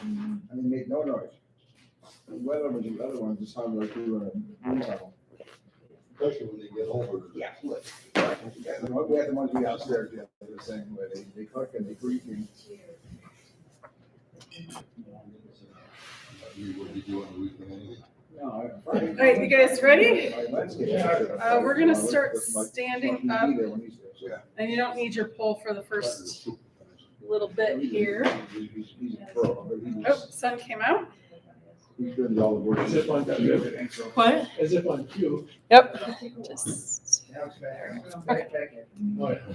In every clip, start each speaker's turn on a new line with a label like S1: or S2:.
S1: and they make no noise. The weather was the other ones, it sounded like we were in a wind tunnel.
S2: Especially when they get older.
S1: Yeah. We had the ones we upstairs, yeah, they're the same way, they click and they creak and.
S2: We would be doing a weekend anyway.
S1: All
S3: right, you guys ready?
S1: We're
S3: We're gonna start standing up. And you don't need your pole for the first little bit here. Oh, sun came out.
S1: He's doing all the work.
S4: As if on cue.
S3: What?
S4: As if on cue.
S3: Yep. Just
S4: Okay.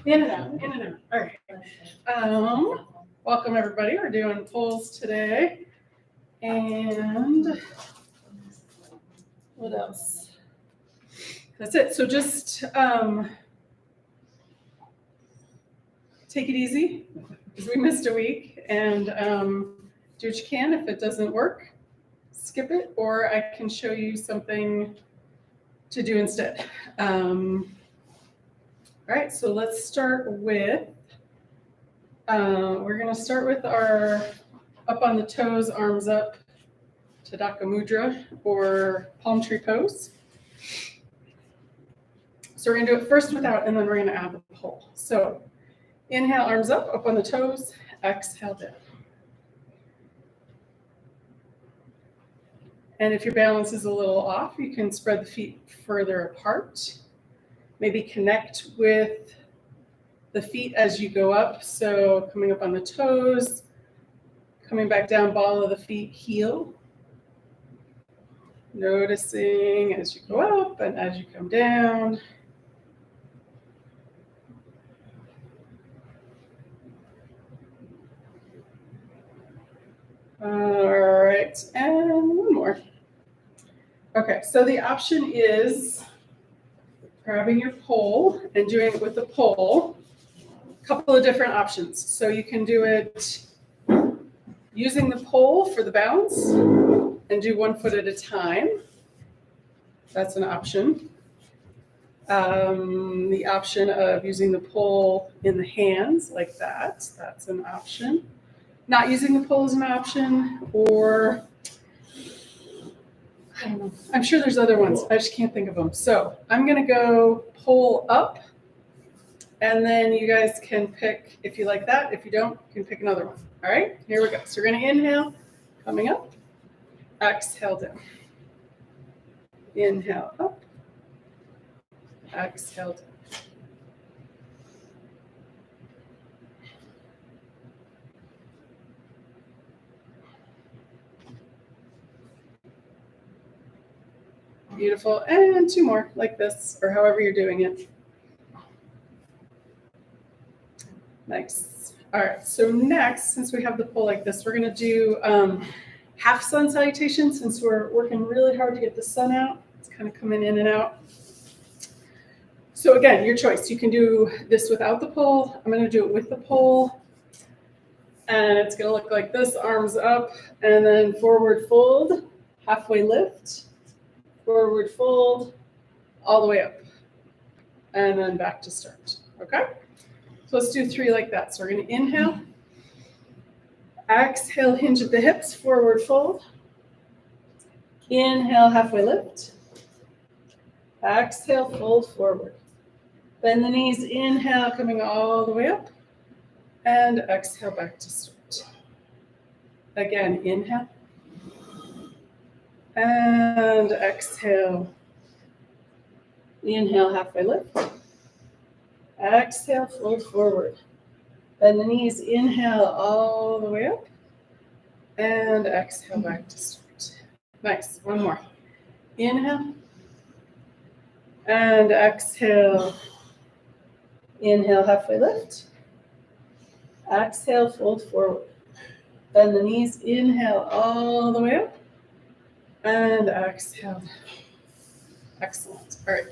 S3: in and out, in and out. All right. Welcome everybody. We're doing polls today. And what else? That's it. So just take it easy because we missed a week, and do what you can. If it doesn't work, skip it, or I can show you something to do instead. All right, so let's start with, we're gonna start with our up on the toes, arms up, Tadaka Mudra, or palm tree pose. So we're gonna do it first without, and then we're gonna add the pole. So inhale, arms up on the toes, exhale down. And if your balance is a little off, you can spread the feet further apart. Maybe connect with the feet as you go up. So coming up on the toes, coming back down, ball of the feet, heel. Noticing as you go up and as you come down. All right, and one more. Okay, so the option is grabbing your pole and doing it with the pole. A couple of different options. So you can do it using the pole for the balance and do 1 foot at a time. That's an option. The option of using the pole in the hands like that, that's an option. Not using the pole is an option, or I don't know. I'm sure there's other ones. I just can't think of them. So I'm going to go pole up, and then you guys can pick if you like that. If you don't, you can pick another one. All right, here we go. So we're going to inhale, coming up, exhale down. Inhale up, exhale down. Beautiful. And 2 more like this, or however you're doing it. Nice. All right. So next, since we have the pole like this, we're going to do half sun salutation, since we're working really hard to get the sun out. It's kind of coming in and out. So again, your choice. You can do this without the pole. I'm going to do it with the pole. And it's going to look like this, arms up, and then forward fold, halfway lift. Forward fold, all the way up, and then back to start, okay? So let's do 3 like that. So we're gonna inhale, exhale, hinge at the hips, forward fold, inhale, halfway lift, exhale, fold forward, bend the knees, inhale, coming all the way up, and exhale, back to start. Again, inhale, and exhale. Inhale, halfway lift. Exhale, fold forward. Bend the knees, inhale all the way up. And exhale, back to start. Nice, 1 more. Inhale. And exhale. Inhale, halfway lift. Exhale, fold forward. Bend the knees, inhale all the way up. And exhale. Excellent. All right.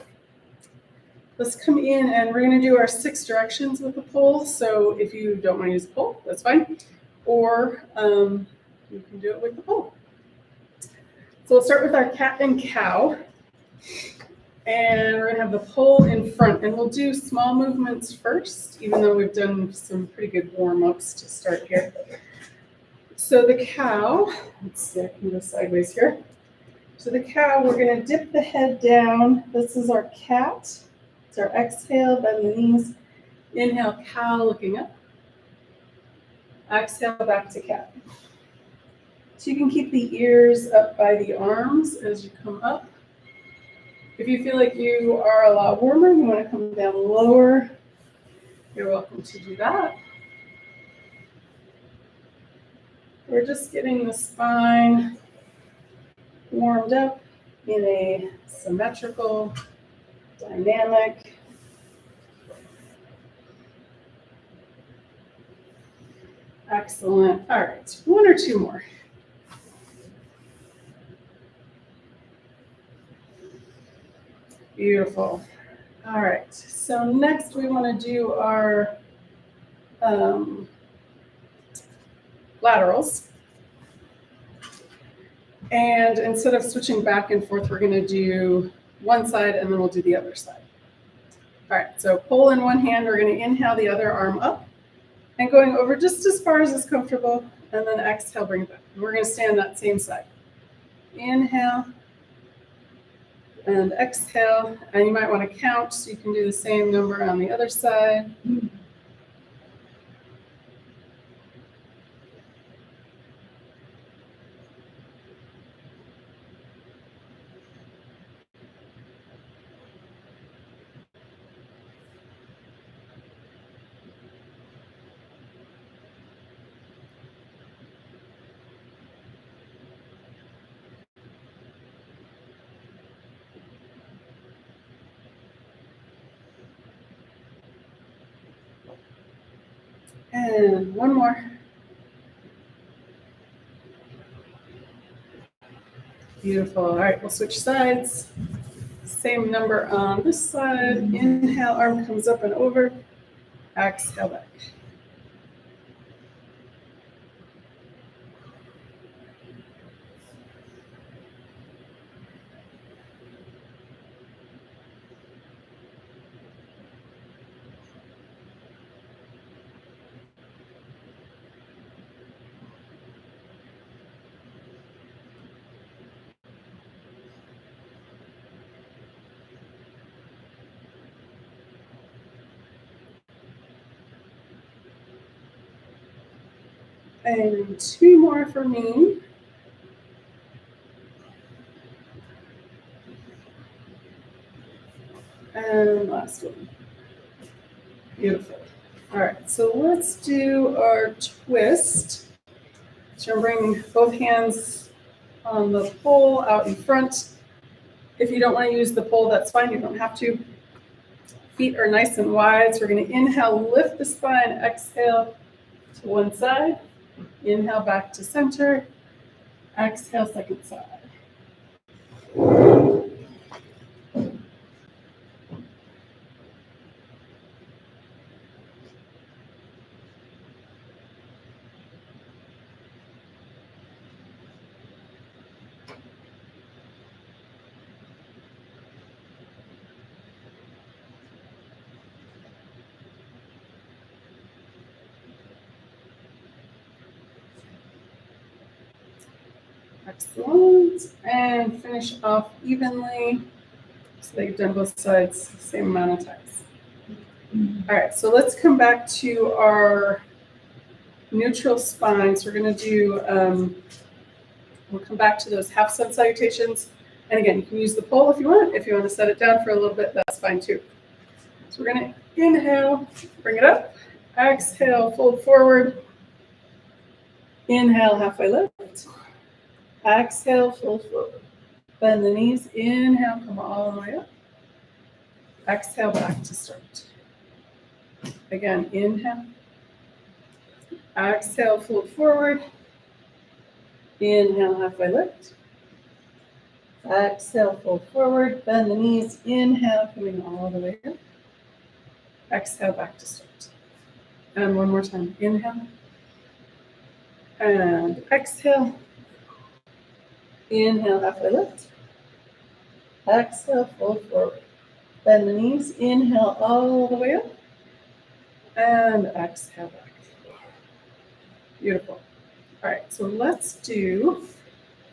S3: Let's come in, and we're going to do our 6 directions with the pole. So if you don't want to use the pole, that's fine. Or you can do it with the pole. So we'll start with our cat and cow. And we're going to have the pole in front. And we'll do small movements first, even though we've done some pretty good warm-ups to start here. So the cow, let's see, I can go sideways here. So the cow, we're gonna dip the head down. This is our cat. It's our exhale, bend the knees. Inhale, cow, looking up. Exhale, back to cat. So you can keep the ears up by the arms as you come up. If you feel like you are a lot warmer, you want to come down lower, you're welcome to do that. We're just getting the spine warmed up in a symmetrical, dynamic. Excellent. All right, one or two more. Beautiful. All right, so next we want to do our laterals. And instead of switching back and forth, we're going to do one side and then we'll do the other side. All right, so pull in one hand, we're going to inhale the other arm up and going over just as far as is comfortable, and then exhale, bring it back. And we're going to stay on that same side. Inhale and exhale, and you might want to count so you can do the same number on the other side. And one more. Beautiful. All right, we'll switch sides. Same number on this side. Inhale, arm comes up and over. Exhale back. And two more for me. And last one. Beautiful. All right, so let's do our twist. So bring both hands on the pole out in front. If you don't want to use the pole, that's fine, you don't have to. Feet are nice and wide, so we're going to inhale, lift the spine, exhale to one side. Inhale back to center. Exhale, second side. Excellent. And finish off evenly so that you've done both sides same amount of times. All right, so let's come back to our neutral spine. So we're going to do, we'll come back to those half sun salutations. And again, you can use the pole if you want. If you want to set it down for a little bit, that's fine too. So we're going to inhale, bring it up. Exhale, fold forward. Inhale, halfway lift. Exhale, fold forward. Bend the knees. Inhale, come all the way up. Exhale, back to start. Again, inhale. Exhale, fold forward. Inhale, halfway lift. Exhale, fold forward. Bend the knees. Inhale, coming all the way up. Exhale, back to start. And one more time. Inhale. And exhale. Inhale, halfway lift. Exhale, fold forward. Bend the knees. Inhale all the way up. And exhale back. Beautiful. All right, so let's do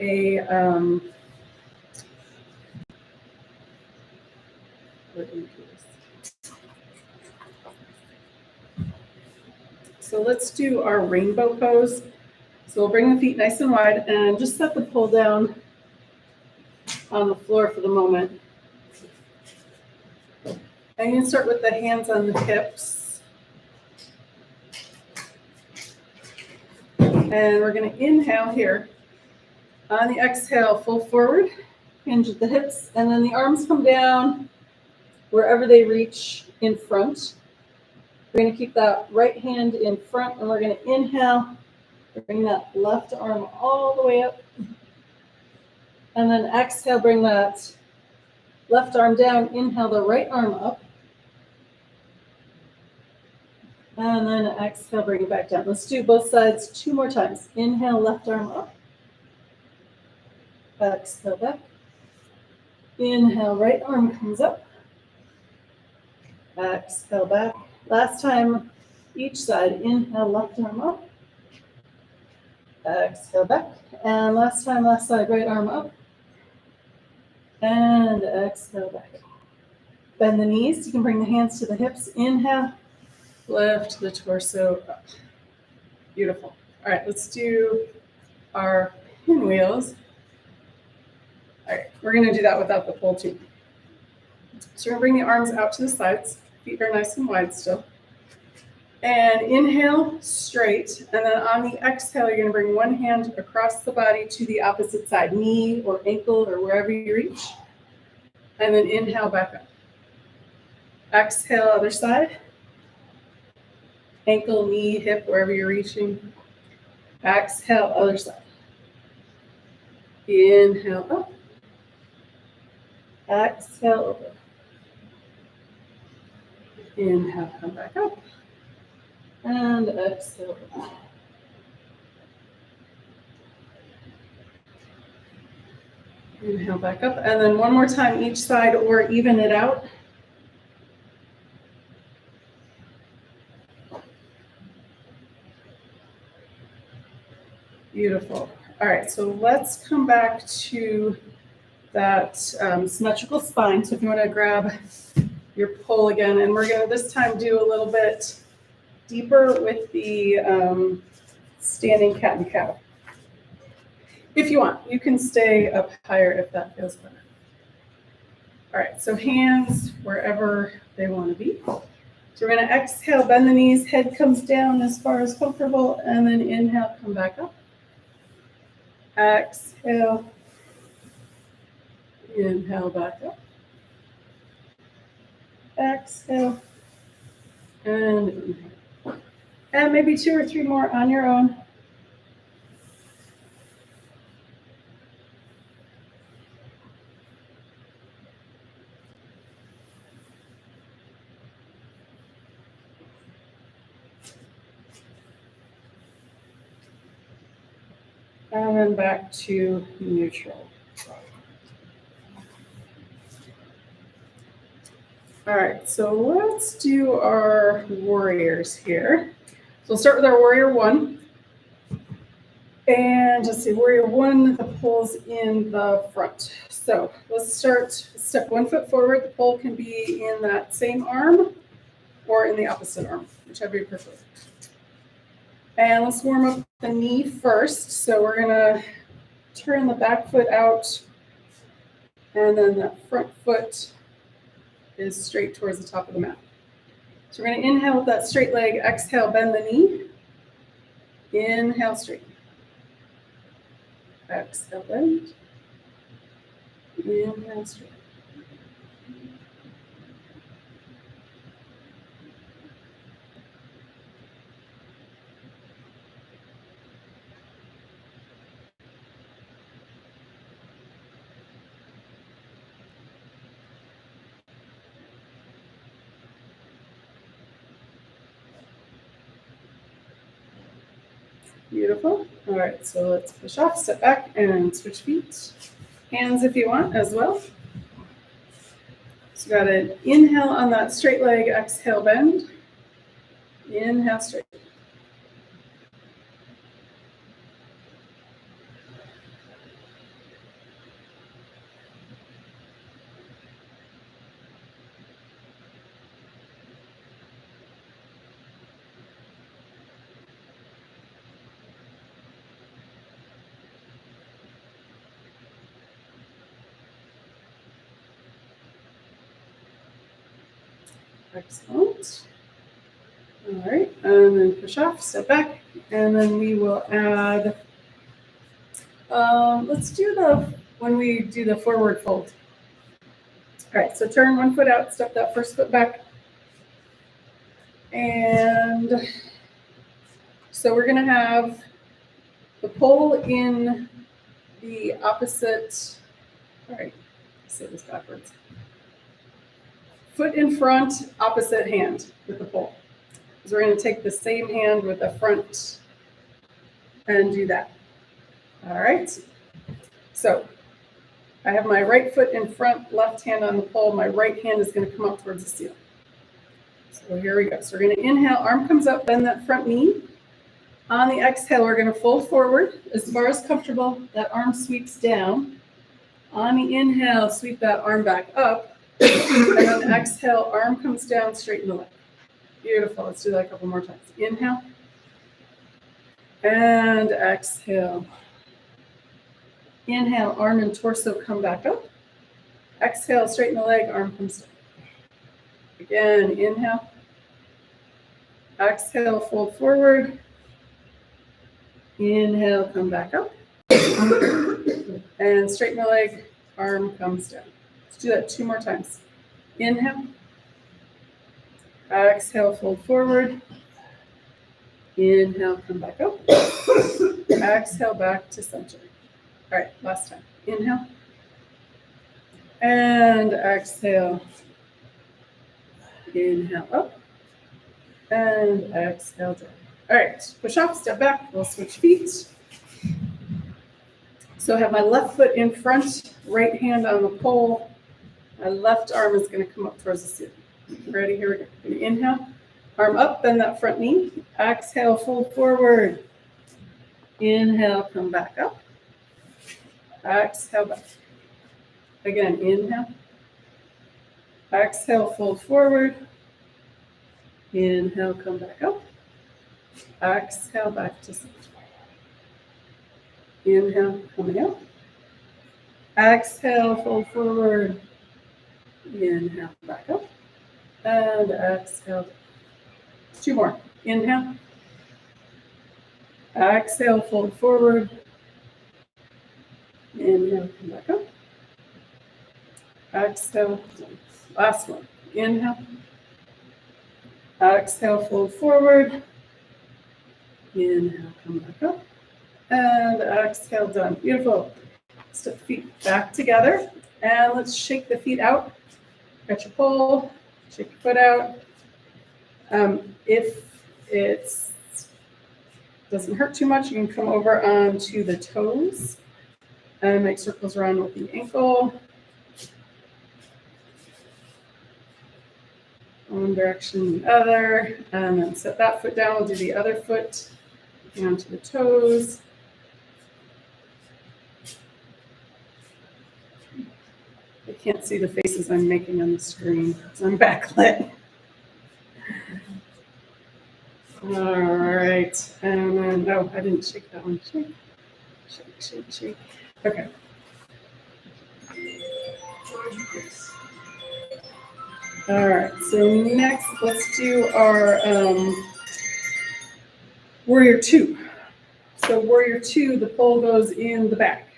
S3: a, let me do this. So let's do our rainbow pose. So we'll bring the feet nice and wide and just set the pole down on the floor for the moment. And you can start with the hands on the hips. And we're going to inhale here. On the exhale, fold forward, hinge at the hips, and then the arms come down wherever they reach in front. We're going to keep that right hand in front, and we're going to inhale, bring that left arm all the way up. And then exhale, bring that left arm down, inhale the right arm up. And then exhale, bring it back down. Let's do both sides 2 more times. Inhale, left arm up. Exhale back. Inhale, right arm comes up. Exhale back. Last time, each side. Inhale, left arm up. Exhale back. And last time, last side, right arm up. And exhale back. Bend the knees. You can bring the hands to the hips. Inhale. Lift the torso up. Beautiful. All right, let's do our pinwheels. All right, we're going to do that without the pole too. So we're going to bring the arms out to the sides. Feet are nice and wide still. And inhale, straight. And then on the exhale, you're going to bring one hand across the body to the opposite side, knee or ankle or wherever you reach. And then inhale back up. Exhale, other side. Ankle, knee, hip, wherever you're reaching. Exhale, other side. Inhale up. Exhale over. Inhale, come back up. And exhale over. Inhale back up. And then one more time each side, or even it out. Beautiful. All right, so let's come back to that symmetrical spine. So if you want to grab your pole again, and we're going to this time do a little bit deeper with the standing cat and cow. If you want, you can stay up higher if that feels better. All right, so hands wherever they want to be. So we're going to exhale, bend the knees, head comes down as far as comfortable, and then inhale, come back up. Exhale, inhale back up. Exhale, and inhale. And maybe 2 or 3 more on your own. And then back to neutral. All right, so let's do our warriors here. So we'll start with our warrior 1. And let's see, warrior 1, the pole's in the front. So let's step 1 foot forward. The pole can be in that same arm or in the opposite arm, whichever you prefer. And let's warm up the knee first. So we're gonna turn the back foot out, and then the front foot is straight towards the top of the mat. So we're gonna inhale with that straight leg, exhale, bend the knee. Inhale, straight. Exhale, bend. Inhale, straight. Beautiful. All right, so let's push off, step back, and switch feet. Hands if you want as well. So got an inhale on that straight leg, exhale, bend. Inhale, straight. Excellent. All right, and then push off, step back, and then we will add, let's do when we do the forward fold. All right, so turn one foot out, step that first foot back. And so we're gonna have the pole in the opposite, all right, let's say this backwards. Foot in front, opposite hand with the pole. So we're going to take the same hand with the front and do that. All right. So I have my right foot in front, left hand on the pole. My right hand is going to come up towards the ceiling. So here we go. So we're going to inhale, arm comes up, bend that front knee. On the exhale, we're going to fold forward as far as comfortable. That arm sweeps down. On the inhale, sweep that arm back up. And on exhale, arm comes down, straighten the leg. Beautiful. Let's do that a couple more times. Inhale. And exhale. Inhale, arm and torso come back up. Exhale, straighten the leg, arm comes down. Again, inhale. Exhale, fold forward. Inhale, come back up. And straighten the leg, arm comes down. Let's do that 2 more times. Inhale. Exhale, fold forward. Inhale, come back up. Exhale, back to center. All right, last time. Inhale. And exhale. Inhale up. And exhale down. All right, push off, step back. We'll switch feet. So I have my left foot in front, right hand on the pole. My left arm is going to come up towards the ceiling. Ready? Here we go. Gonna inhale, arm up, bend that front knee. Exhale, fold forward. Inhale, come back up. Exhale, back. Again, inhale. Exhale, fold forward. Inhale, come back up. Exhale, back to center. Inhale, coming up. Exhale, fold forward. Inhale, back up. And exhale. 2 more. Inhale. Exhale, fold forward. Inhale, come back up. Exhale. Last one. Inhale. Exhale, fold forward. Inhale, come back up. And exhale, done. Beautiful. Step the feet back together. And let's shake the feet out. Got your pole. Shake your foot out. If it doesn't hurt too much, you can come over onto the toes and make circles around with the ankle. One direction, the other. And then set that foot down. We'll do the other foot down to the toes. I can't see the faces I'm making on the screen because I'm backlit. All right, and then, no, I didn't shake that one. Shake, shake, shake, shake. Okay. All right, so next let's do our Warrior 2. So Warrior 2, the pole goes in the back.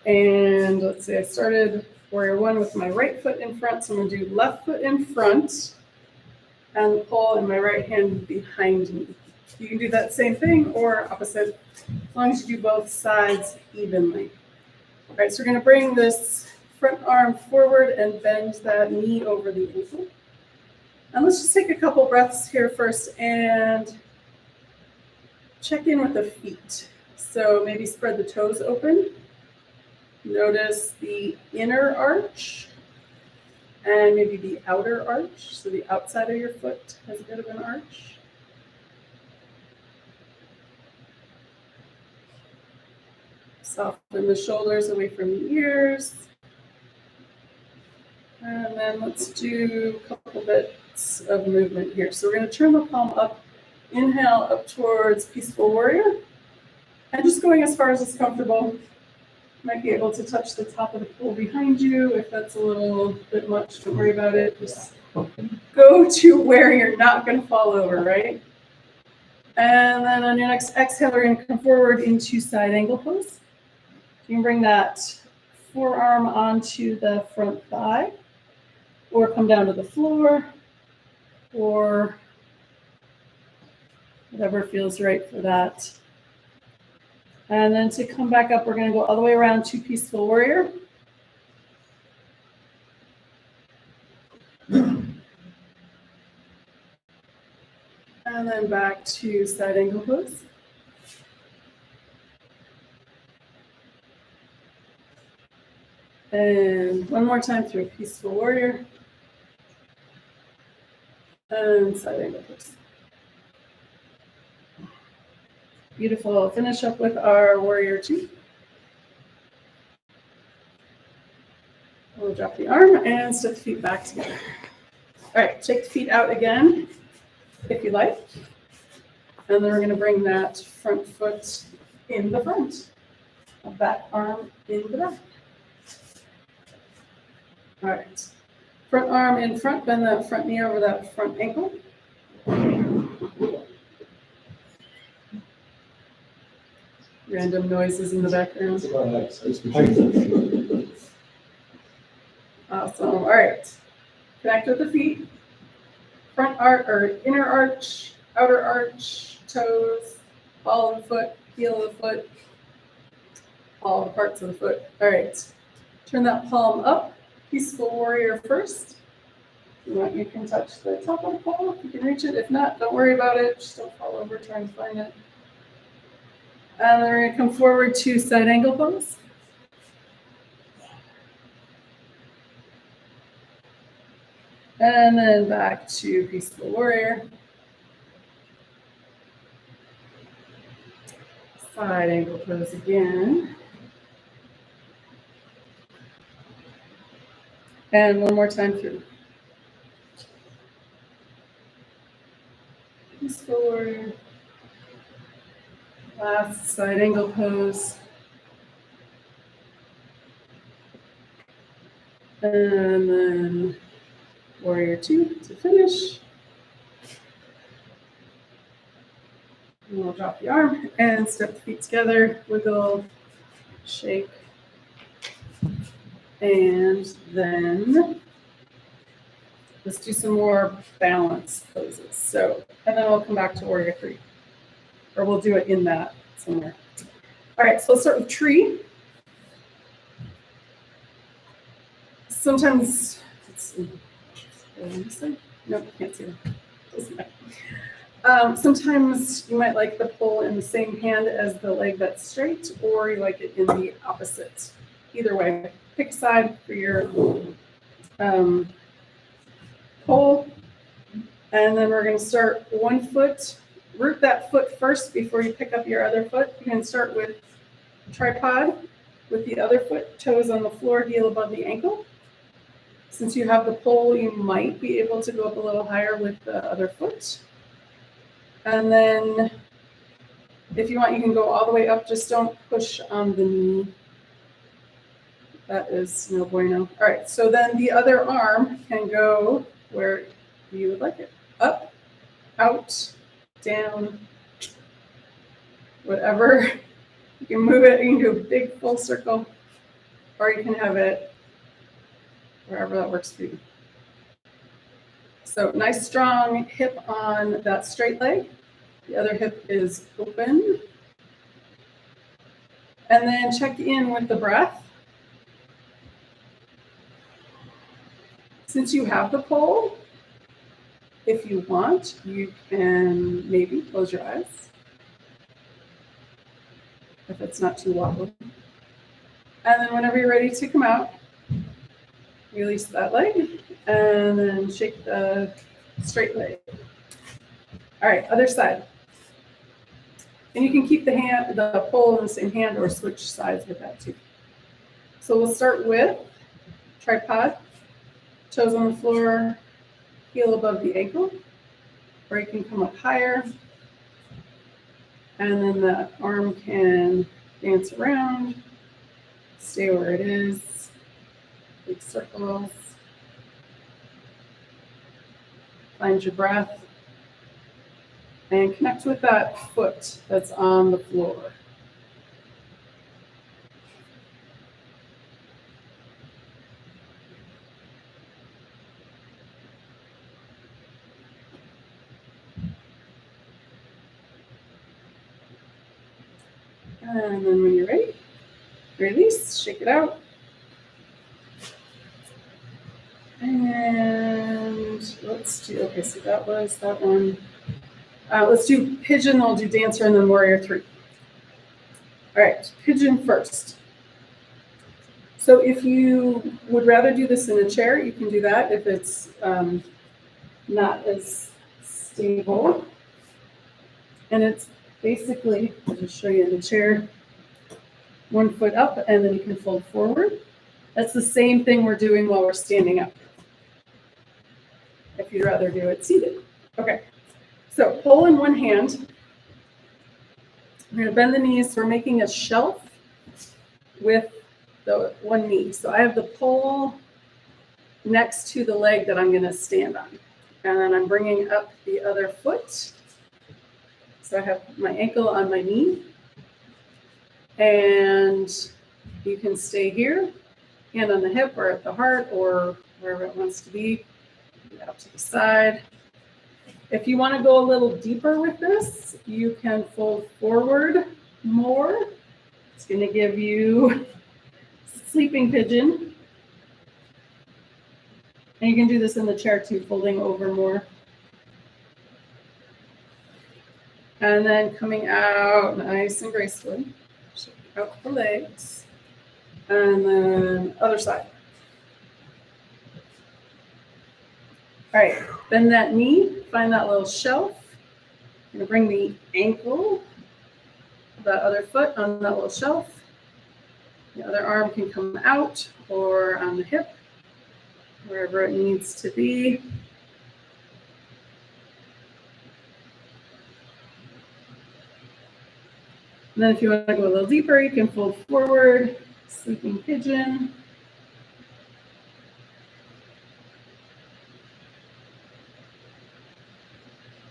S3: And let's say I started Warrior 1 with my right foot in front, so I'm going to do left foot in front and the pole in my right hand behind me. You can do that same thing or opposite, as long as you do both sides evenly. All right, so we're going to bring this front arm forward and bend that knee over the ankle. And let's just take a couple breaths here first and check in with the feet. So maybe spread the toes open. Notice the inner arch and maybe the outer arch. So the outside of your foot has a bit of an arch. Soften the shoulders away from the ears. And then let's do a couple bits of movement here. So we're going to turn the palm up. Inhale up towards Peaceful Warrior. And just going as far as it's comfortable. Might be able to touch the top of the pole behind you. If that's a little bit much, don't worry about it. Just go to where you're not going to fall over, right? And then on your next exhale, we're going to come forward into side angle pose. You can bring that forearm onto the front thigh, or come down to the floor, or whatever feels right for that. And then to come back up, we're going to go all the way around to peaceful warrior. And then back to side angle pose. And one more time through peaceful warrior. And side angle pose. Beautiful. Finish up with our warrior 2. We'll drop the arm and step the feet back together. All right, take the feet out again, if you like. And then we're going to bring that front foot in the front, back arm in the back. All right, front arm in front, bend that front knee over that front ankle. Random noises in the background. Awesome. All right. Connect with the feet. Front arch or inner arch, outer arch, toes, ball of the foot, heel of the foot, all the parts of the foot. All right. Turn that palm up. Peaceful warrior first. If you want, you can touch the top of the palm if you can reach it. If not, don't worry about it. Just don't fall over trying to find it. And then we're going to come forward to side angle pose. And then back to peaceful warrior. Side angle pose again. And one more time through. Peaceful warrior. Last side angle pose. And then warrior 2 to finish. And we'll drop the arm and step the feet together, wiggle, shake. And then let's do some more balance poses. So, and then we'll come back to warrior 3. Or we'll do it in that somewhere. All right, so let's start with tree. Sometimes, let's see. Nope, can't see that. Sometimes you might like the pole in the same hand as the leg that's straight, or you like it in the opposite. Either way, pick a side for your pole. And then we're going to start one foot. Root that foot first before you pick up your other foot. You can start with tripod with the other foot, toes on the floor, heel above the ankle. Since you have the pole, you might be able to go up a little higher with the other foot. And then if you want, you can go all the way up. Just don't push on the knee. That is no bueno. All right, so then the other arm can go where you would like it. Up, out, down, whatever. You can move it, you can do a big full circle, or you can have it wherever that works for you. So nice strong hip on that straight leg. The other hip is open. And then check in with the breath. Since you have the pole, if you want, you can maybe close your eyes if it's not too wobbly. And then whenever you're ready to come out, release that leg and then shake the straight leg. All right, other side. And you can keep the pole in the same hand or switch sides with that too. So we'll start with tripod, toes on the floor, heel above the ankle, or you can come up higher, and then the arm can dance around, stay where it is, big circles. Find your breath. And connect with that foot that's on the floor. And then when you're ready, release, shake it out. And let's do, okay, so that was that one. Let's do pigeon, I'll do dancer, and then warrior 3. All right, pigeon first. So if you would rather do this in a chair, you can do that if it's not as stable. And it's basically, I'll just show you in the chair, 1 foot up, and then you can fold forward. That's the same thing we're doing while we're standing up, if you'd rather do it seated. Okay, so pole in one hand. We're going to bend the knees. We're making a shelf with the one knee. So I have the pole next to the leg that I'm going to stand on. And then I'm bringing up the other foot. So I have my ankle on my knee. And you can stay here, hand on the hip or at the heart or wherever it wants to be. Out to the side. If you want to go a little deeper with this, you can fold forward more. It's going to give you sleeping pigeon. And you can do this in the chair too, folding over more. And then coming out nice and gracefully. Shake out the legs. And then other side. All right, bend that knee, find that little shelf. I'm gonna bring the ankle, that other foot on that little shelf. The other arm can come out or on the hip, wherever it needs to be. And then if you want to go a little deeper, you can fold forward, sleeping pigeon.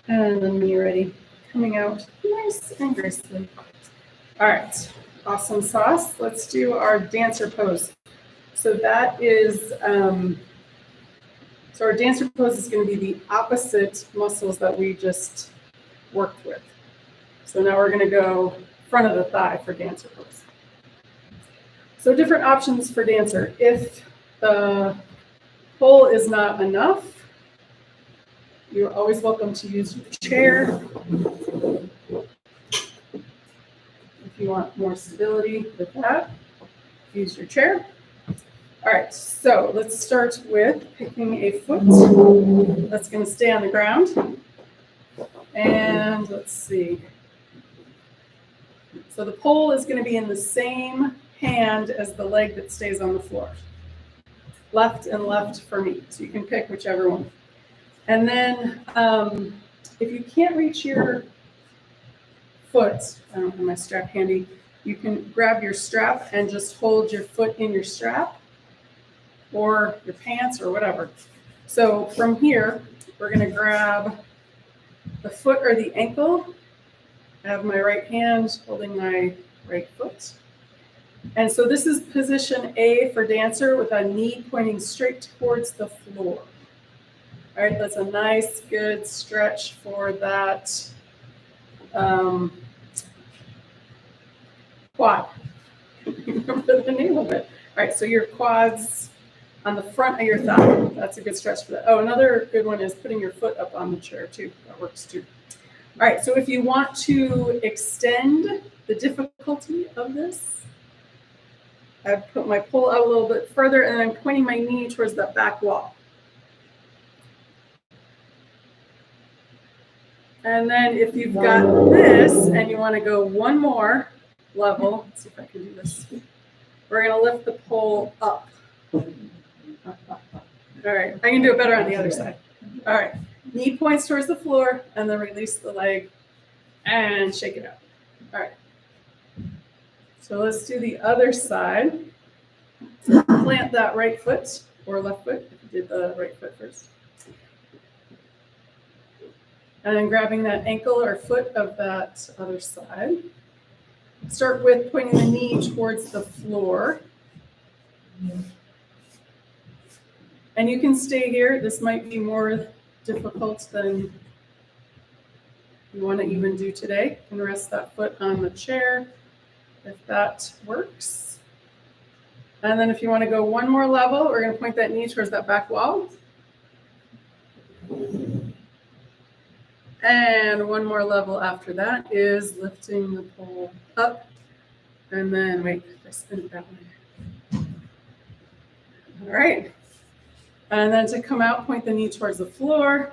S3: And then when you're ready, coming out nice and gracefully. All right, awesome sauce. Let's do our dancer pose. So that is, so our dancer pose is going to be the opposite muscles that we just worked with. So now we're going to go front of the thigh for dancer pose. So different options for dancer. If the pole is not enough, you're always welcome to use your chair. If you want more stability with that, use your chair. All right, so let's start with picking a foot that's going to stay on the ground. And let's see. So the pole is going to be in the same hand as the leg that stays on the floor. Left and left for me. So you can pick whichever one. And then if you can't reach your foot, I don't have my strap handy, you can grab your strap and just hold your foot in your strap or your pants or whatever. So from here, we're going to grab the foot or the ankle. I have my right hand holding my right foot. And so this is position A for dancer with a knee pointing straight towards the floor. All right, that's a nice, good stretch for that quad. Remember the name of it. All right, so your quads on the front of your thigh. That's a good stretch for that. Oh, another good one is putting your foot up on the chair too. That works too. All right, so if you want to extend the difficulty of this, I put my pole out a little bit further and I'm pointing my knee towards that back wall. And then if you've got this and you want to go one more level, let's see if I can do this. We're going to lift the pole up. All right, I can do it better on the other side. All right, knee points towards the floor and then release the leg and shake it out. All right, so let's do the other side. Plant that right foot or left foot if you did the right foot first. And then grabbing that ankle or foot of that other side. Start with pointing the knee towards the floor. And you can stay here. This might be more difficult than you want to even do today. You can rest that foot on the chair if that works. And then if you want to go one more level, we're going to point that knee towards that back wall. And one more level after that is lifting the pole up. And then, wait, I spin it that way. All right. And then to come out, point the knee towards the floor,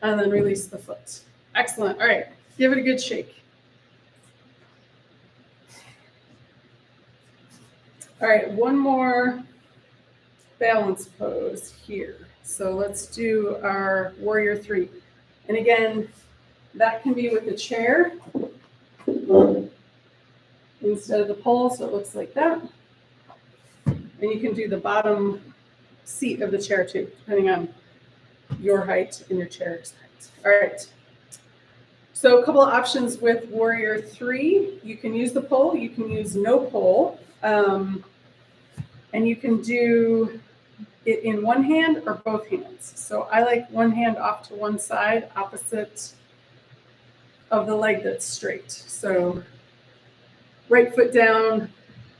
S3: and then release the foot. Excellent. All right, give it a good shake. All right, one more balance pose here. So let's do our warrior 3. And again, that can be with a chair instead of the pole, so it looks like that. And you can do the bottom seat of the chair too, depending on your height and your chair's height. All right. So a couple of options with Warrior 3. You can use the pole, you can use no pole, and you can do it in one hand or both hands. So I like one hand off to one side, opposite of the leg that's straight. So right foot down,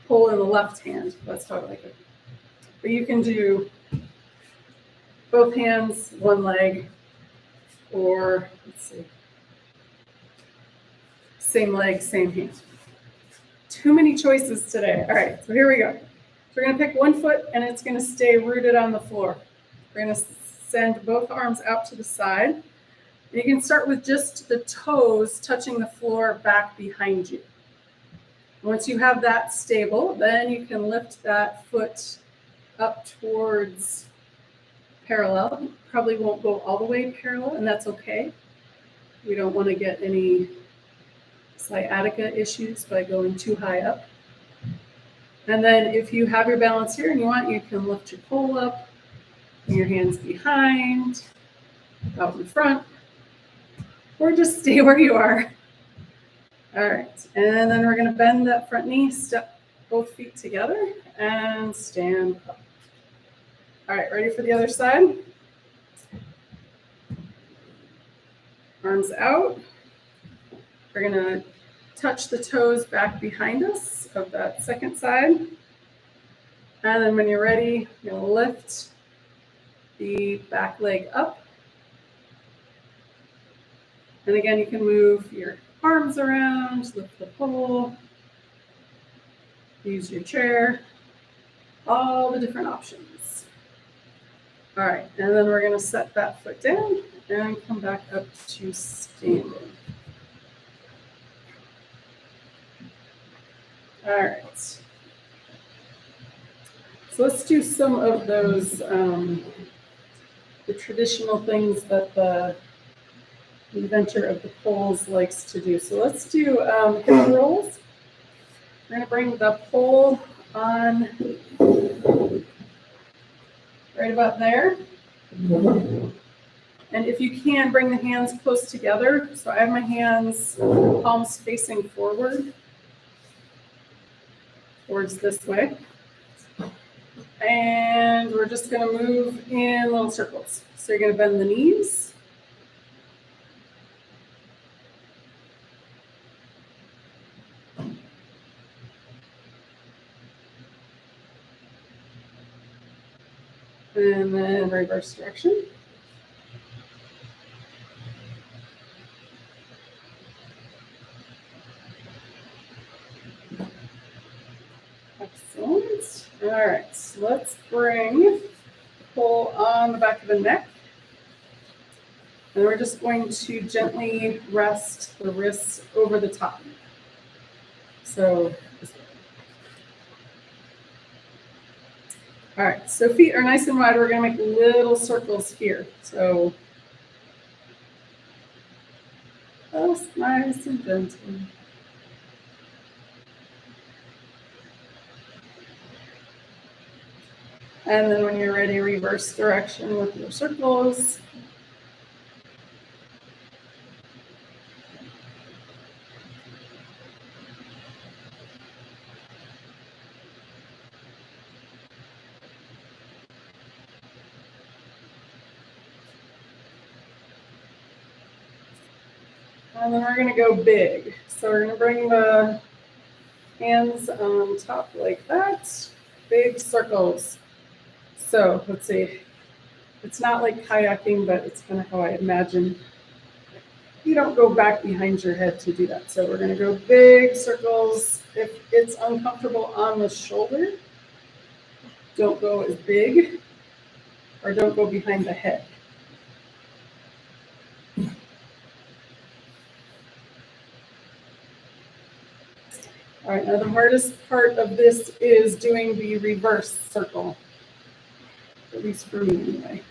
S3: pole in the left hand. That's how I like it. But you can do both hands, one leg, or let's see, same leg, same hand. Too many choices today. All right, so here we go. So we're going to pick one foot and it's going to stay rooted on the floor. We're going to send both arms out to the side. And you can start with just the toes touching the floor back behind you. Once you have that stable, then you can lift that foot up towards parallel. Probably won't go all the way parallel, and that's okay. We don't want to get any sciatica issues by going too high up. And then if you have your balance here and you want, you can lift your pole up, your hands behind, out in front, or just stay where you are. All right, and then we're going to bend that front knee, step both feet together, and stand up. All right, ready for the other side? Arms out. We're going to touch the toes back behind us of that second side. And then when you're ready, you're going to lift the back leg up. And again, you can move your arms around, lift the pole, use your chair, all the different options. All right, and then we're going to set that foot down and come back up to standing. All right. So let's do some of those, the traditional things that the inventor of the poles likes to do. So let's do hip rolls. We're going to bring the pole on right about there. And if you can, bring the hands close together. So I have my hands, palms facing forward, towards this way. And we're just going to move in little circles. So you're going to bend the knees. And then reverse direction. Excellent. All right, so let's bring the pole on the back of the neck. And we're just going to gently rest the wrists over the top. So this way. All right, so feet are nice and wide. We're going to make little circles here. So just nice and gentle. And then when you're ready, reverse direction with your circles. And then we're gonna go big. So we're gonna bring the hands on top like that, big circles. So let's see, it's not like kayaking, but it's kind of how I imagine. You don't go back behind your head to do that. So we're gonna go big circles. If it's uncomfortable on the shoulder, don't go as big or don't go behind the head. All right, now the hardest part of this is doing the reverse circle, at least for me anyway.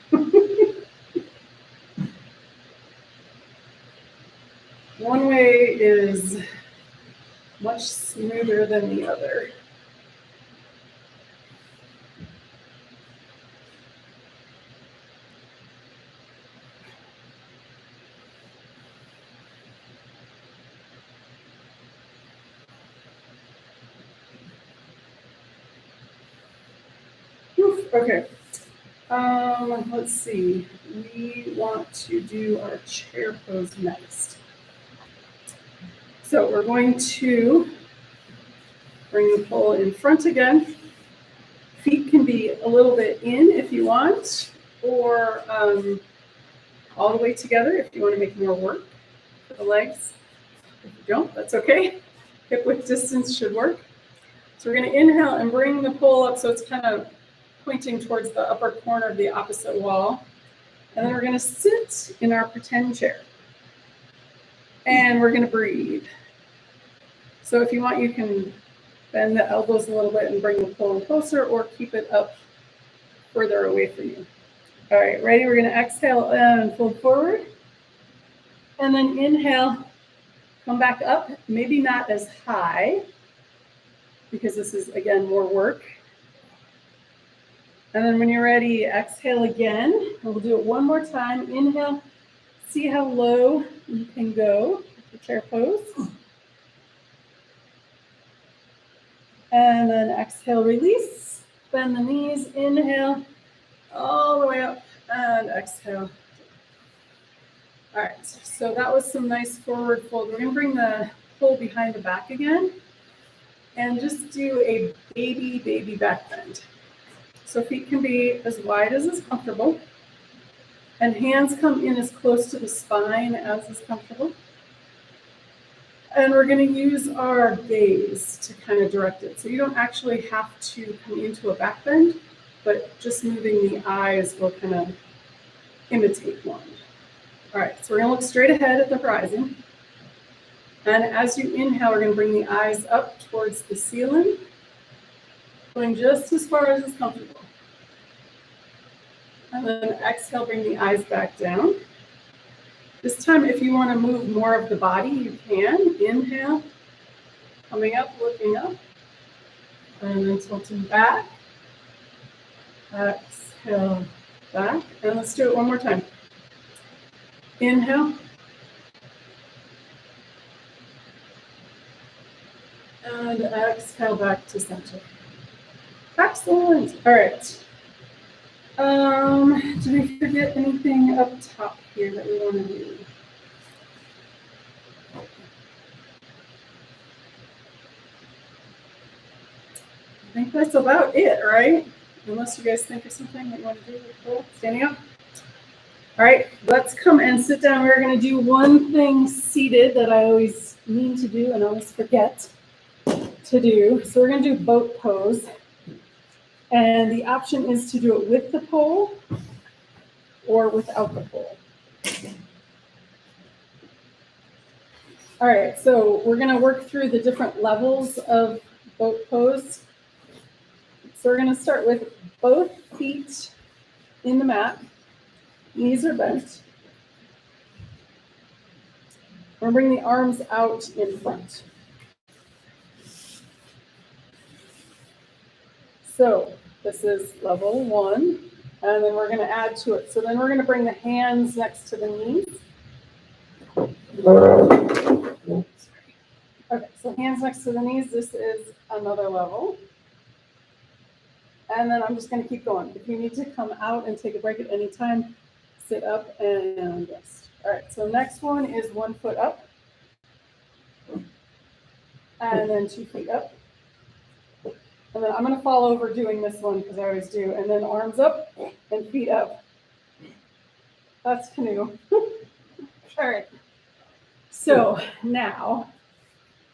S3: One way is much smoother than the other. Oof, okay. Let's see. We want to do our chair pose next. So we're going to bring the pole in front again. Feet can be a little bit in if you want, or all the way together if you want to make more work for the legs. If you don't, that's okay. Hip width distance should work. So we're going to inhale and bring the pole up so it's kind of pointing towards the upper corner of the opposite wall. And then we're going to sit in our pretend chair. And we're going to breathe. So if you want, you can bend the elbows a little bit and bring the pole in closer, or keep it up further away from you. All right, ready? We're going to exhale and fold forward. And then inhale, come back up, maybe not as high, because this is, again, more work. And then when you're ready, exhale again. And we'll do it one more time. Inhale, see how low you can go with the chair pose. And then exhale, release, bend the knees, inhale, all the way up, and exhale. All right, so that was some nice forward fold. We're gonna bring the pole behind the back again, and just do a baby back bend. So feet can be as wide as is comfortable, and hands come in as close to the spine as is comfortable. And we're going to use our gaze to kind of direct it. So you don't actually have to come into a back bend, but just moving the eyes will kind of imitate one. All right, so we're going to look straight ahead at the horizon. And as you inhale, we're going to bring the eyes up towards the ceiling, going just as far as is comfortable. And then exhale, bring the eyes back down. This time, if you want to move more of the body, you can. Inhale, coming up, looking up, and then tilting back. Exhale, back, and let's do it one more time. Inhale. And exhale back to center. Excellent. All right. Did we forget anything up top here that we want to do? I think that's about it, right? Unless you guys think of something that you want to do. Cool. Standing up. All right, let's come and sit down. We're going to do one thing seated that I always mean to do and always forget to do. So we're going to do boat pose. And the option is to do it with the pole or without the pole. All right, so we're going to work through the different levels of boat pose. So we're going to start with both feet in the mat. Knees are bent. We're going to bring the arms out in front. So this is level one, and then we're going to add to it. So then we're going to bring the hands next to the knees. Okay, so hands next to the knees. This is another level. And then I'm just going to keep going. If you need to come out and take a break at any time, sit up and rest. All right, so next one is 1 foot up. and then 2 feet up. And then I'm gonna fall over doing this one because I always do, and then arms up and feet up. That's canoe. All right. So now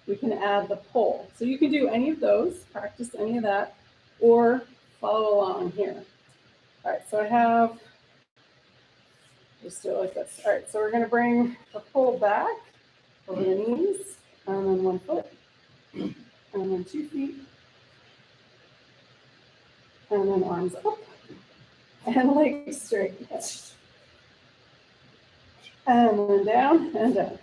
S3: we can add the pole. So you can do any of those, practice any of that, or follow along here. All right, so I have, just do it like this. All right, so we're gonna bring the pole back over the knees, and then 1 foot, and then 2 feet, and then arms up, and legs straight. And then down and down.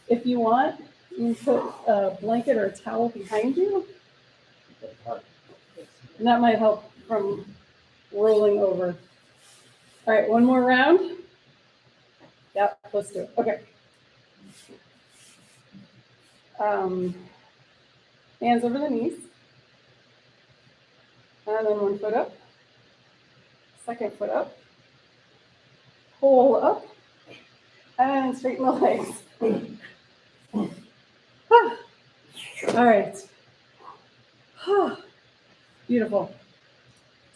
S3: If you want, you can put a blanket or a towel behind you, and that might help from rolling over. All right, one more round. Yep, let's do it. Okay. Hands over the knees. And then 1 foot up. 2nd foot up. Pull up. And straighten the legs. All right. Beautiful.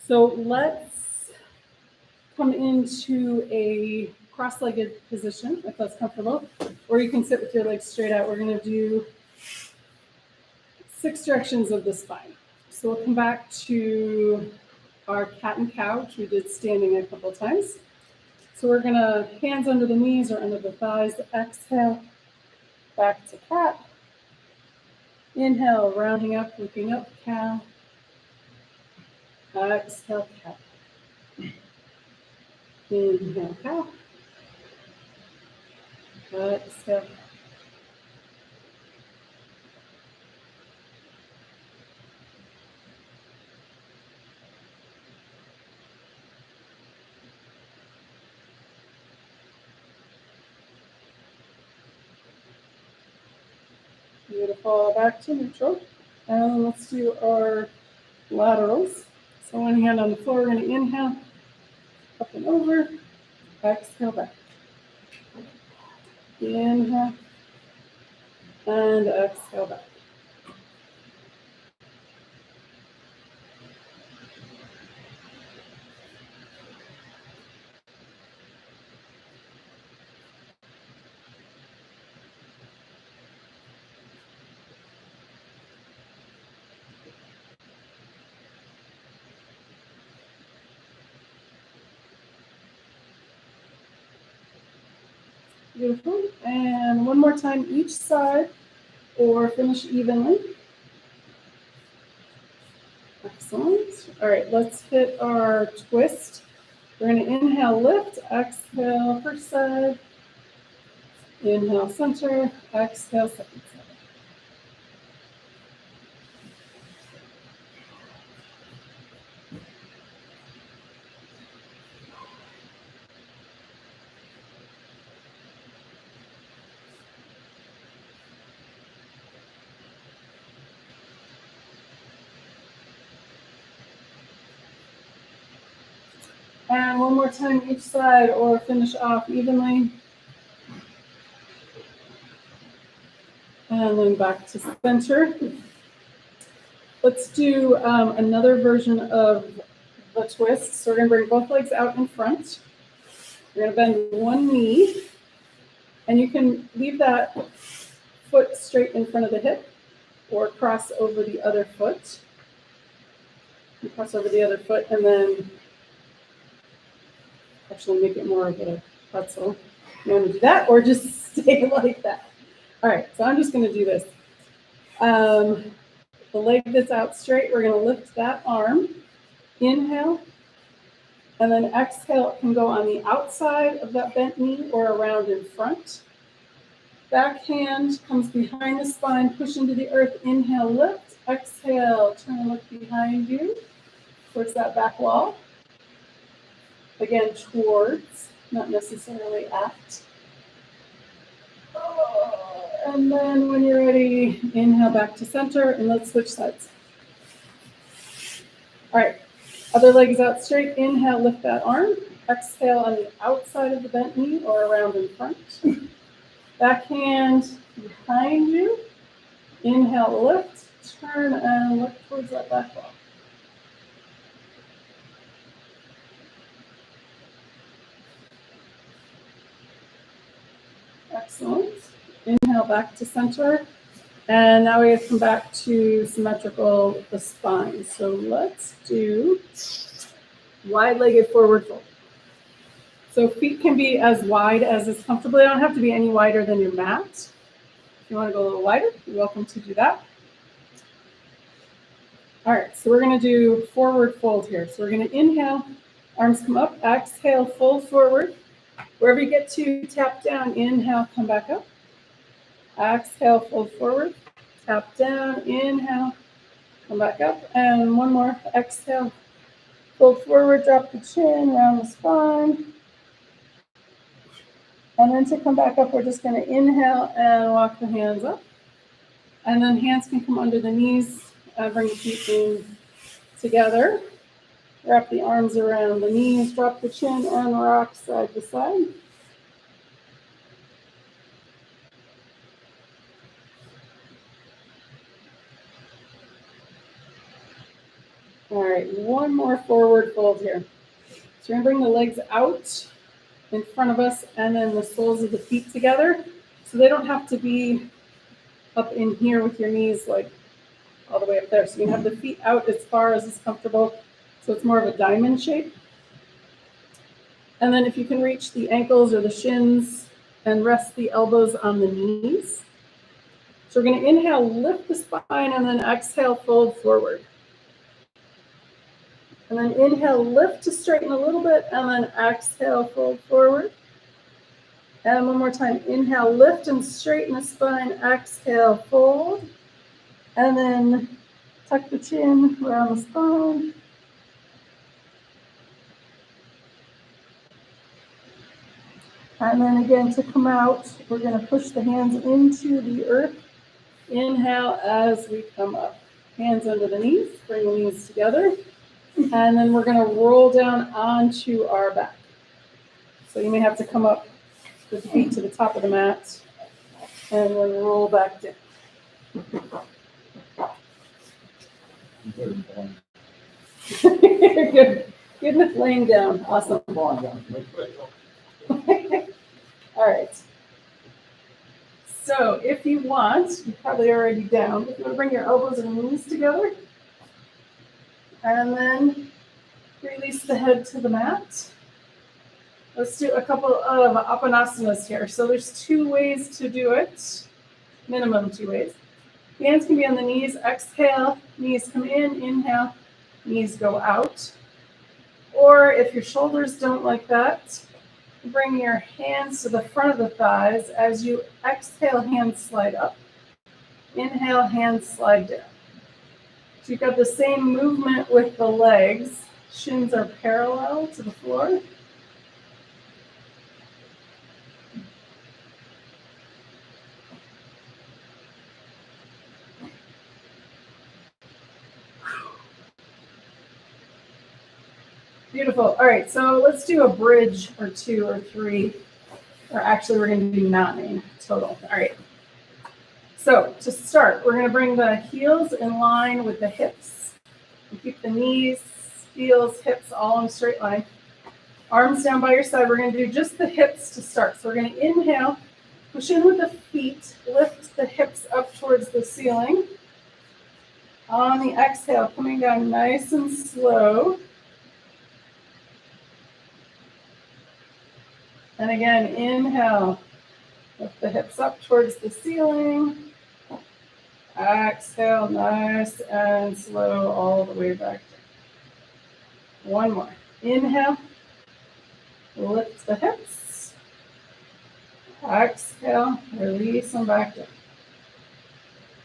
S3: So let's come into a cross-legged position, if that's comfortable, or you can sit with your legs straight out. We're going to do 6 directions of the spine. So we'll come back to our cat and cow, which we did standing a couple of times. So we're going to hands under the knees or under the thighs, exhale, back to cat. Inhale, rounding up, looking up, cow. Exhale, cat. Inhale, cow. Exhale. Beautiful. Back to neutral. And let's do our laterals. So one hand on the floor, we're going to inhale, up and over, exhale back. Inhale, and exhale back. Beautiful. And one more time each side, or finish evenly. Excellent. All right, let's hit our twist. We're going to inhale, lift, exhale, first side. Inhale, center, exhale, second side. And one more time each side, or finish off evenly. And then back to center. Let's do another version of the twist. So we're going to bring both legs out in front. We're going to bend one knee. And you can leave that foot straight in front of the hip, or cross over the other foot. You cross over the other foot, and then actually make it more of a pretzel. You want to do that, or just stay like that? All right, so I'm just going to do this. The leg that's out straight, we're going to lift that arm. Inhale, and then exhale. It can go on the outside of that bent knee or around in front. Back hand comes behind the spine, push into the earth. Inhale, lift. Exhale, turn and look behind you towards that back wall. Again, towards, not necessarily at. And then when you're ready, inhale back to center, and let's switch sides. All right, other leg is out straight. Inhale, lift that arm. Exhale on the outside of the bent knee or around in front. Back hand behind you. Inhale, lift, turn, and look towards that back wall. Excellent. Inhale back to center. And now we come back to symmetrical with the spine. So let's do wide-legged forward fold. So feet can be as wide as is comfortable. They don't have to be any wider than your mat. If you want to go a little wider, you're welcome to do that. All right, so we're going to do forward fold here. So we're going to inhale, arms come up, exhale, fold forward. Wherever you get to, tap down, inhale, come back up. Exhale, fold forward, tap down, inhale, come back up. And one more, exhale, fold forward, drop the chin, round the spine. And then to come back up, we're just going to inhale and walk the hands up. And then hands can come under the knees, bring the feet in together. Wrap the arms around the knees, drop the chin, and rock side to side. All right, one more forward fold here. So we're going to bring the legs out in front of us and then the soles of the feet together. So they don't have to be up in here with your knees like all the way up there. So you can have the feet out as far as is comfortable. So it's more of a diamond shape. And then if you can reach the ankles or the shins and rest the elbows on the knees. So we're going to inhale, lift the spine, and then exhale, fold forward. And then inhale, lift to straighten a little bit, and then exhale, fold forward. And one more time, inhale, lift and straighten the spine, exhale, fold. And then tuck the chin around the spine. And then again, to come out, we're going to push the hands into the earth. Inhale as we come up. Hands under the knees, bring the knees together. And then we're going to roll down onto our back. So you may have to come up with the feet to the top of the mat and then roll back down. Good. Good enough laying down. Awesome. All right. So if you want, you're probably already down. If you want to bring your elbows and knees together. And then release the head to the mat. Let's do a couple of apanasanas here. So there's 2 ways to do it, minimum 2 ways. The hands can be on the knees. Exhale, knees come in. Inhale, knees go out. Or if your shoulders don't like that, bring your hands to the front of the thighs. As you exhale, hands slide up. Inhale, hands slide down. So you've got the same movement with the legs. Shins are parallel to the floor. Beautiful. All right, so let's do a bridge or 2 or 3. Or actually, we're going to do 9 total. All right. So to start, we're going to bring the heels in line with the hips. And keep the knees, heels, hips all in a straight line. Arms down by your side. We're going to do just the hips to start. So we're going to inhale, push in with the feet, lift the hips up towards the ceiling. On the exhale, coming down nice and slow. And again, inhale, lift the hips up towards the ceiling. Exhale, nice and slow all the way back down. One more. Inhale, lift the hips. Exhale, release them back down.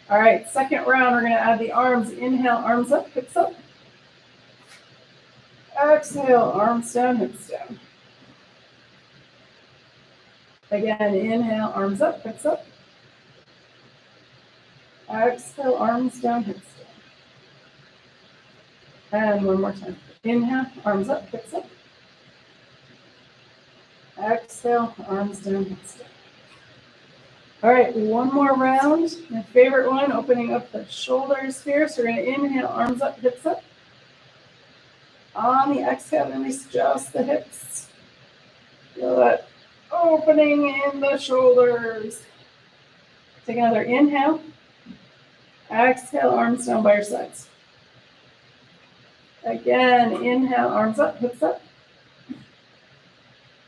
S3: All right, second round, we're going to add the arms. Inhale, arms up, hips up. Exhale, arms down, hips down. Again, inhale, arms up, hips up. Exhale, arms down, hips down. And one more time. Inhale, arms up, hips up. Exhale, arms down, hips down. All right, one more round. My favorite one, opening up the shoulders here. So we're gonna inhale, arms up, hips up. On the exhale, release just the hips. Feel that opening in the shoulders. Take another inhale. Exhale, arms down by your sides. Again, inhale, arms up, hips up.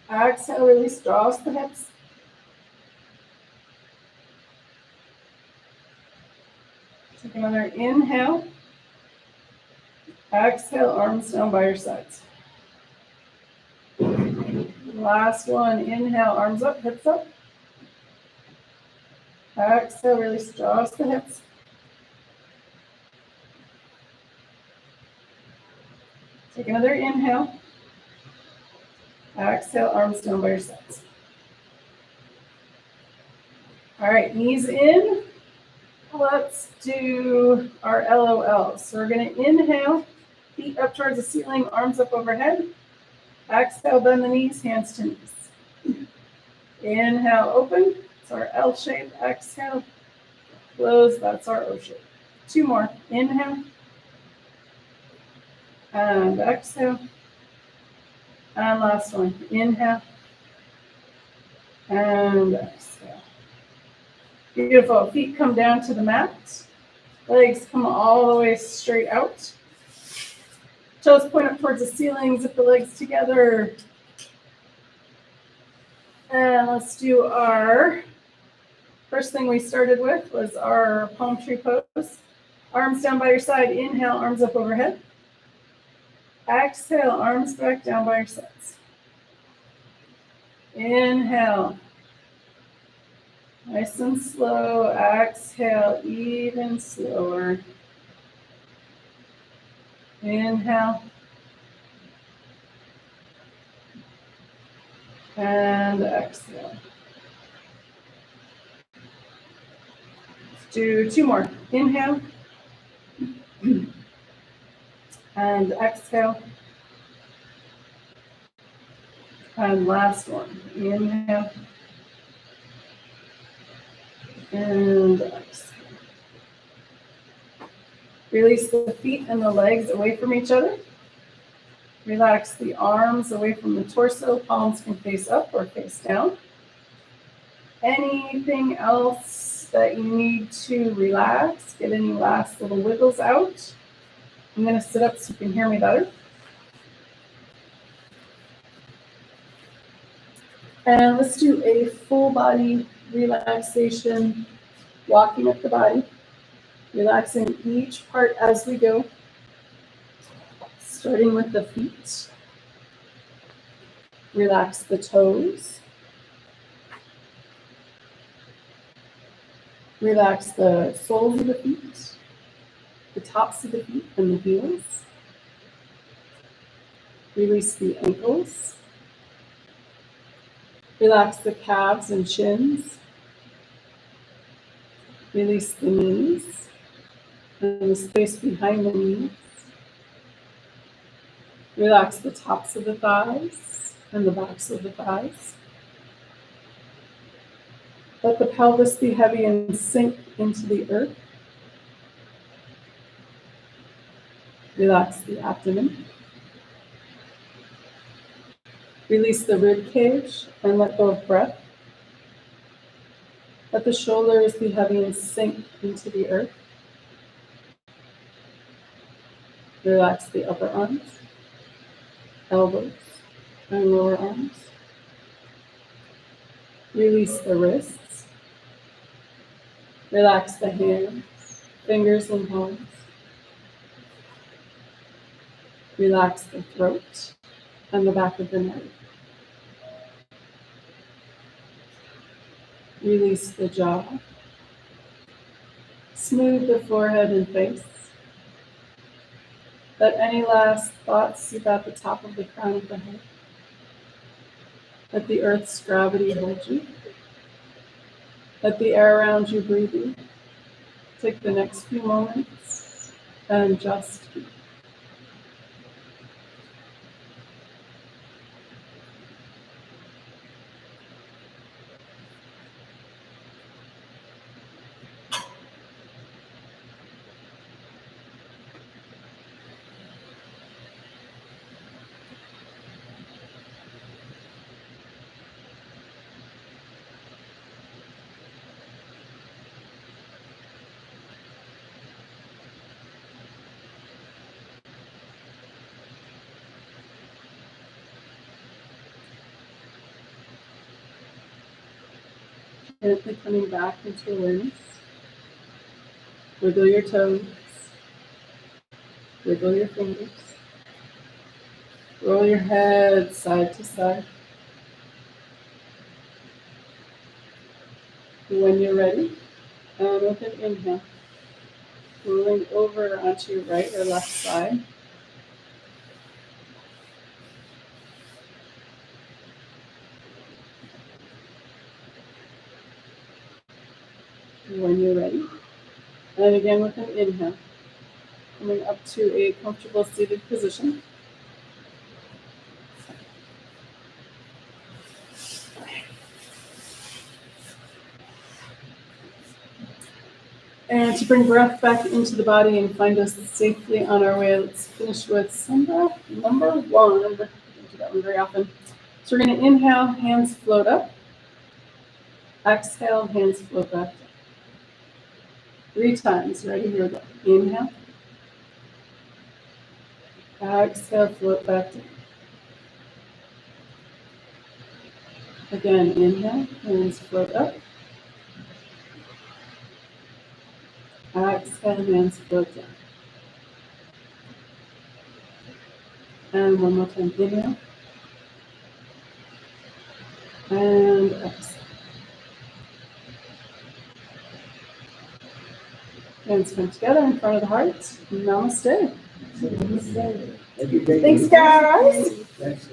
S3: Exhale, release, draws the hips. Take another inhale. Exhale, arms down by your sides. Last one, inhale, arms up, hips up. Exhale, release, draws the hips. Take another inhale. Exhale, arms down by your sides. All right, knees in. Let's do our LOL. So we're going to inhale, feet up towards the ceiling, arms up overhead. Exhale, bend the knees, hands to knees. Inhale, open. It's our L shape. Exhale, close. That's our O shape. Two more. Inhale. And exhale. And last one. Inhale. And exhale. Beautiful. Feet come down to the mat. Legs come all the way straight out. Toes point up towards the ceiling. Zip the legs together. And let's do our first thing we started with was our palm tree pose. Arms down by your side. Inhale, arms up overhead. Exhale, arms back down by your sides. Inhale. Nice and slow. Exhale, even slower. Inhale. And exhale. Let's do two more. Inhale. And exhale. And last one. Inhale. And exhale. Release the feet and the legs away from each other. Relax the arms away from the torso. Palms can face up or face down. Anything else that you need to relax? Get any last little wiggles out. I'm going to sit up so you can hear me better. And let's do a full body relaxation, walking up the body, relaxing each part as we go, starting with the feet. Relax the toes. Relax the soles of the feet, the tops of the feet and the heels. Release the ankles. Relax the calves and shins. Release the knees and the space behind the knees. Relax the tops of the thighs and the backs of the thighs. Let the pelvis be heavy and sink into the earth. Relax the abdomen. Release the rib cage and let go of breath. Let the shoulders be heavy and sink into the earth. Relax the upper arms, elbows, and lower arms. Release the wrists. Relax the hands, fingers, and palms. Relax the throat and the back of the neck. Release the jaw. Smooth the forehead and face. Let any last thoughts seep out the top of the crown of the head. Let the earth's gravity hold you. Let the air around you breathe you. Take the next few moments and just be. Gently coming back into awareness. Wiggle your toes. Wiggle your fingers. Roll your head side to side. When you're ready, and with an inhale, rolling over onto your right or left side. When you're ready, and again with an inhale, coming up to a comfortable seated position. And to bring breath back into the body and find us safely on our way, let's finish with sun breath number 1. We don't do that one very often. So we're going to inhale, hands float up. Exhale, hands float back down. 3 times. Ready? Here we go. Inhale. Exhale, float back down. Again, inhale, hands float up. Exhale, hands float down. And one more time, inhale. And exhale. Hands come together in front of the heart. Namaste.
S4: Every day.
S3: Thanks, guys.
S4: Thanks.